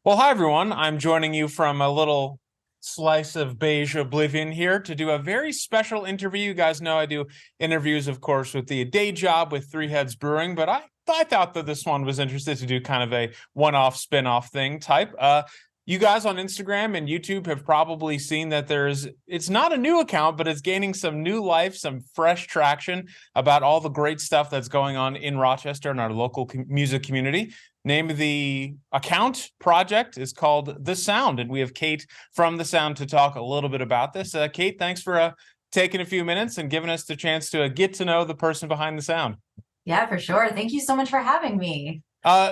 Well, hi everyone. I'm joining you from a little slice of beige oblivion here to do a very special interview. You guys know I do interviews, of course, with the day job with Three Heads Brewing, but I thought that this one was interested to do kind of a one-off spin-off thing type. You guys on Instagram and YouTube have probably seen that it's not a new account, but it's gaining some new life, some fresh traction about all the great stuff that's going on in Rochester and our local music community. Name of the account project is called The Sound, and we have Kate from The Sound to talk a little bit about this. Kate, thanks for taking a few minutes and giving us the chance to get to know the person behind The Sound. Yeah, for sure. Thank you so much for having me.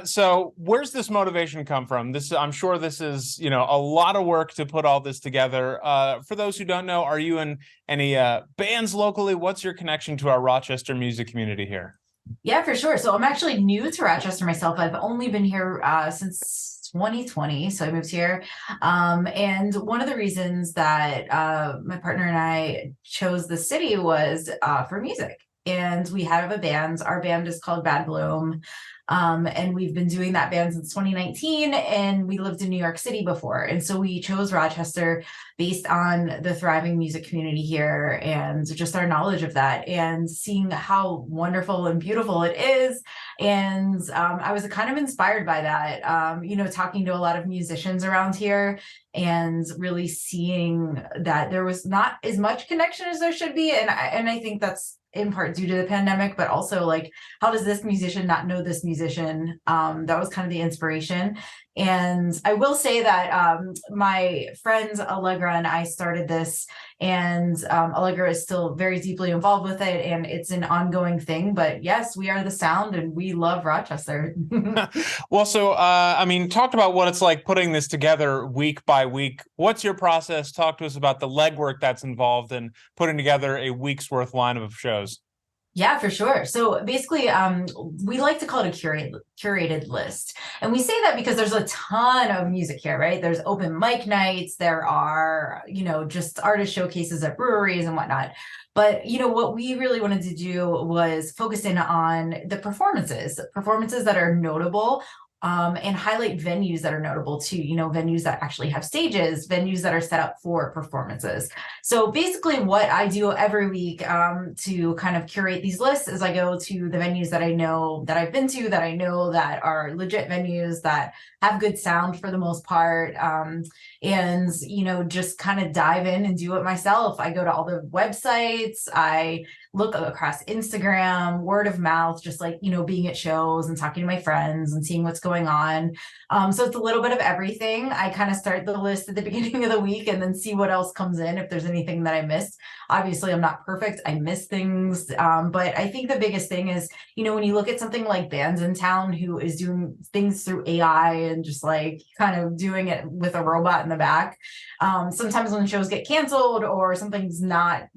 So where's this motivation come from? I'm sure this is, a lot of work to put all this together. For those who don't know, are you in any bands locally? What's your connection to our Rochester music community here? Yeah, for sure. So I'm actually new to Rochester myself. I've only been here since 2020. So I moved here. And one of the reasons that my partner and I chose the city was for music. And we have a band. Our band is called Bad Bloom. And we've been doing that band since 2019, and we lived in New York City before. And so we chose Rochester based on the thriving music community here and just our knowledge of that and seeing how wonderful and beautiful it is. And I was kind of inspired by that, talking to a lot of musicians around here and really seeing that there was not as much connection as there should be. And I think that's in part due to the pandemic, but also like, how does this musician not know this musician? That was kind of the inspiration. And I will say that my friend Allegra and I started this, and Allegra is still very deeply involved with it, and it's an ongoing thing. But yes, we are The Sound, and we love Rochester. Well, so talk about what it's like putting this together week by week. What's your process? Talk to us about the legwork that's involved in putting together a week's worth lineup of shows. Yeah, for sure. So basically, we like to call it a curated list. And we say that because there's a ton of music here, right? There's open mic nights, there are, just artist showcases at breweries and whatnot. But, what we really wanted to do was focus in on the performances that are notable, and highlight venues that are notable too, venues that actually have stages, venues that are set up for performances. So basically what I do every week to kind of curate these lists is I go to the venues that I know that I've been to, that I know that are legit venues that have good sound for the most part. And, just kind of dive in and do it myself. I go to all the websites, I look across Instagram, word of mouth, just like, being at shows and talking to my friends and seeing what's going on. So it's a little bit of everything. I kind of start the list at the beginning of the week and then see what else comes in if there's anything that I missed. Obviously, I'm not perfect. I miss things. But I think the biggest thing is, when you look at something like Bandsintown, who is doing things through AI and just like kind of doing it with a robot in the back. Sometimes when shows get canceled or something's not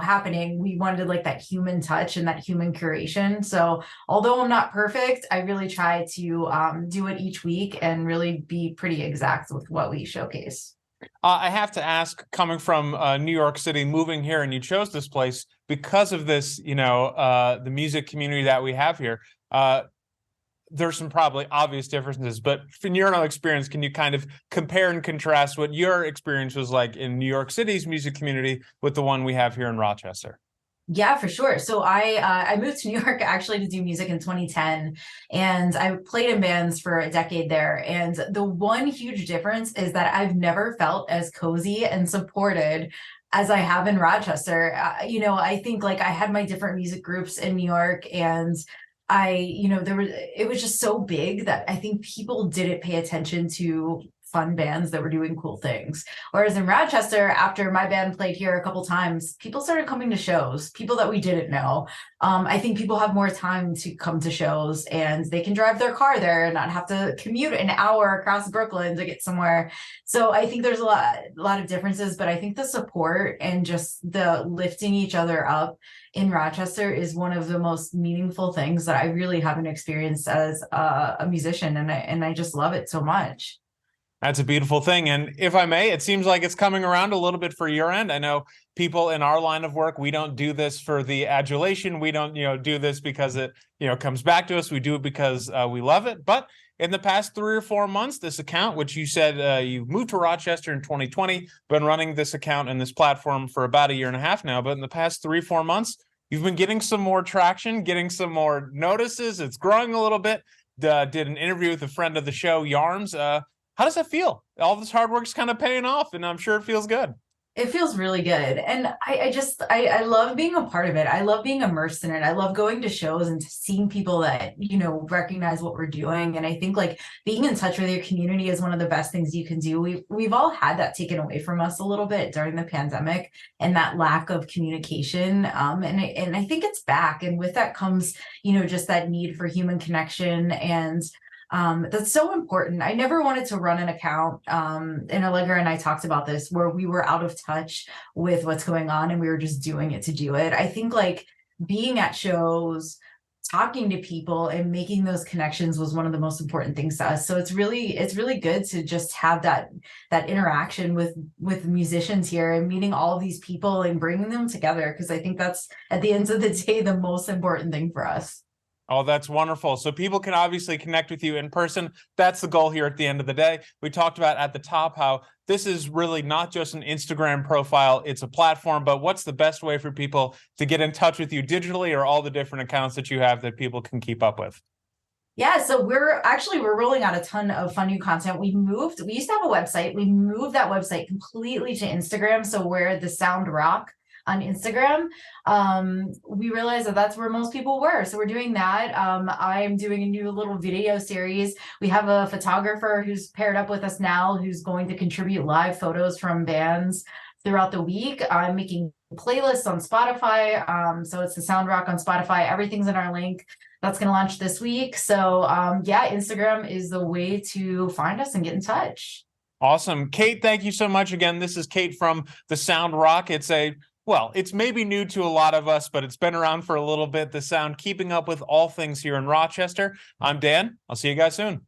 happening, we wanted like that human touch and that human curation. So although I'm not perfect, I really try to do it each week and really be pretty exact with what we showcase. I have to ask, coming from New York City, moving here, and you chose this place because of this, the music community that we have here. There's some probably obvious differences, but from your own experience, can you kind of compare and contrast what your experience was like in New York City's music community with the one we have here in Rochester? Yeah, for sure. So I moved to New York actually to do music in 2010, and I played in bands for a decade there. And the one huge difference is that I've never felt as cozy and supported as I have in Rochester. I think like I had my different music groups in New York, and it was just so big that I think people didn't pay attention to fun bands that were doing cool things. Whereas in Rochester, after my band played here a couple times, people started coming to shows, people that we didn't know. I think people have more time to come to shows, and they can drive their car there and not have to commute an hour across Brooklyn to get somewhere. So I think there's a lot of differences, but I think the support and just the lifting each other up in Rochester is one of the most meaningful things that I really haven't experienced as a musician. And I just love it so much. That's a beautiful thing. And if I may, it seems like it's coming around a little bit for your end. I know people in our line of work, we don't do this for the adulation. We don't, do this because it, comes back to us. We do it because we love it. But in the past 3 or 4 months, this account, which you said you moved to Rochester in 2020, been running this account and this platform for about a year and a half now. But in the past 3 or 4 months, you've been getting some more traction, getting some more notices. It's growing a little bit. Did an interview with a friend of the show, Yarms. How does that feel? All this hard work's kind of paying off, and I'm sure it feels good. It feels really good. And I love being a part of it. I love being immersed in it. I love going to shows and seeing people that, recognize what we're doing. And I think like being in touch with your community is one of the best things you can do. We've all had that taken away from us a little bit during the pandemic and that lack of communication. And I think it's back. And with that comes, just that need for human connection, and that's so important. I never wanted to run an account. And Allegra and I talked about this, where we were out of touch with what's going on and we were just doing it to do it. I think like being at shows, talking to people and making those connections was one of the most important things to us. So it's really good to just have that interaction with musicians here and meeting all of these people and bringing them together. Because I think that's, at the end of the day, the most important thing for us. Oh, that's wonderful. So people can obviously connect with you in person. That's the goal here at the end of the day. We talked about at the top how this is really not just an Instagram profile, it's a platform, but what's the best way for people to get in touch with you digitally, or all the different accounts that you have that people can keep up with? Yeah, so we're rolling out a ton of fun new content. We used to have a website. We moved that website completely to Instagram. So we're the Sound Rock on Instagram. We realized that that's where most people were. So we're doing that. I'm doing a new little video series. We have a photographer who's paired up with us now, who's going to contribute live photos from bands throughout the week. I'm making playlists on Spotify. So it's the Sound Rock on Spotify. Everything's in our link. That's going to launch this week. So yeah, Instagram is the way to find us and get in touch. Awesome. Kate, thank you so much again. This is Kate from the Sound Rock. It's maybe new to a lot of us, but it's been around for a little bit. The Sound, keeping up with all things here in Rochester. I'm Dan. I'll see you guys soon.